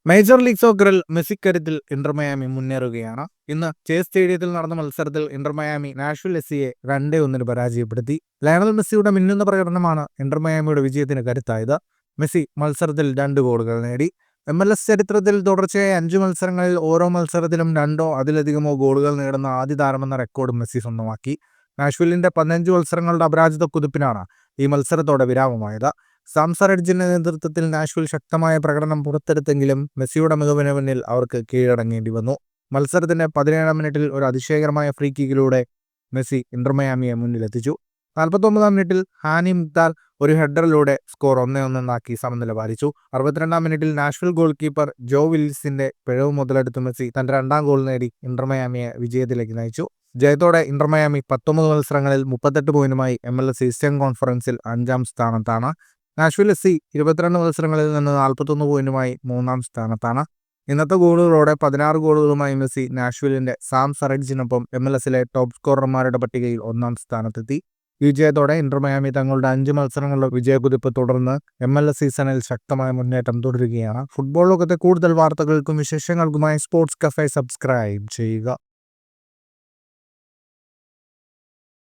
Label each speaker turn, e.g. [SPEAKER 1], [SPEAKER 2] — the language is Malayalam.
[SPEAKER 1] മേജർ ലീഗ് സോക്കറിൽ മെസ്സിക്കരുത്തിൽ ഇന്റർ മയാമി മുന്നേറുകയാണ്. ഇന്ന് ചേസ് സ്റ്റേഡിയത്തിൽ നടന്ന മത്സരത്തിൽ ഇന്റർ മയാമി നാഷ്വിൽ എസ്സിയെ 2-1 പരാജയപ്പെടുത്തി. ലയണൽ മെസ്സിയുടെ മിന്നുന്ന പ്രകടനമാണ് ഇന്റർ മയാമിയുടെ വിജയത്തിന് കരുത്തായത്. മെസ്സി മത്സരത്തിൽ 2 ഗോളുകൾ നേടി. MLS ചരിത്രത്തിൽ തുടർച്ചയായ 5 മത്സരങ്ങളിൽ ഓരോ മത്സരത്തിലും 2 അതിലധികമോ ഗോളുകൾ നേടുന്ന ആദ്യ താരമെന്ന റെക്കോർഡ് മെസ്സി സ്വന്തമാക്കി. നാഷ്വില്ലിന്റെ 15 മത്സരങ്ങളുടെ അപരാജിത കുതിപ്പിനാണ് ഈ മത്സരത്തോടെ വിരാമമായത്. സാം സറഡ്ജിന്റെ നേതൃത്വത്തിൽ നാഷ്വിൽ ശക്തമായ പ്രകടനം പുറത്തെടുത്തെങ്കിലും മെസ്സിയുടെ മികവിന് മുന്നിൽ അവർക്ക് കീഴടങ്ങേണ്ടി വന്നു. മത്സരത്തിന്റെ 17-ാം മിനിറ്റിൽ ഒരു അതിശയകരമായ ഫ്രീ കിക്കിലൂടെ മെസ്സി ഇന്റർ മയാമിയെ മുന്നിലെത്തിച്ചു. 49-ാം മിനിറ്റിൽ ഹാനി മുക്താർ ഒരു ഹെഡറിലൂടെ സ്കോർ 1-1 സമനില പാലിച്ചു. 62-ാം മിനിറ്റിൽ നാഷ്വിൽ ഗോൾ കീപ്പർ ജോ വിൽസിന്റെ പിഴവ് മുതലെടുത്ത് മെസ്സി തന്റെ 2ാം ഗോൾ നേടി ഇന്റർ മയാമിയെ വിജയത്തിലേക്ക് നയിച്ചു. ജയത്തോടെ ഇന്റർ മയാമി 19 മത്സരങ്ങളിൽ 38 പോയിന്റുമായി MLS ഈസ്റ്റേൺ കോൺഫറൻസിൽ 5ാം സ്ഥാനത്താണ്. നാഷ്വിൽ എസ്സി 22 മത്സരങ്ങളിൽ നിന്ന് 41 പോയിന്റുമായി 3ാം സ്ഥാനത്താണ്. ഇന്നത്തെ ഗോളുകളോടെ 16 ഗോളുകളുമായി മെസ്സി നാഷ്വില്ലിന്റെ സാം സറഡ്ജിനൊപ്പം MLS-ലെ ടോപ്പ് സ്കോറർമാരുടെ പട്ടികയിൽ 1ാം സ്ഥാനത്തെത്തി. ഈ വിജയത്തോടെ ഇന്റർ മയാമി തങ്ങളുടെ 5 മത്സരങ്ങളുടെ വിജയക്കുതിപ്പ് തുടർന്ന് MLS സീസണിൽ ശക്തമായ മുന്നേറ്റം തുടരുകയാണ്. ഫുട്ബോൾ ലോകത്തെ കൂടുതൽ വാർത്തകൾക്കും വിശേഷങ്ങൾക്കുമായി സ്പോർട്സ് കഫേ സബ്സ്ക്രൈബ് ചെയ്യുക.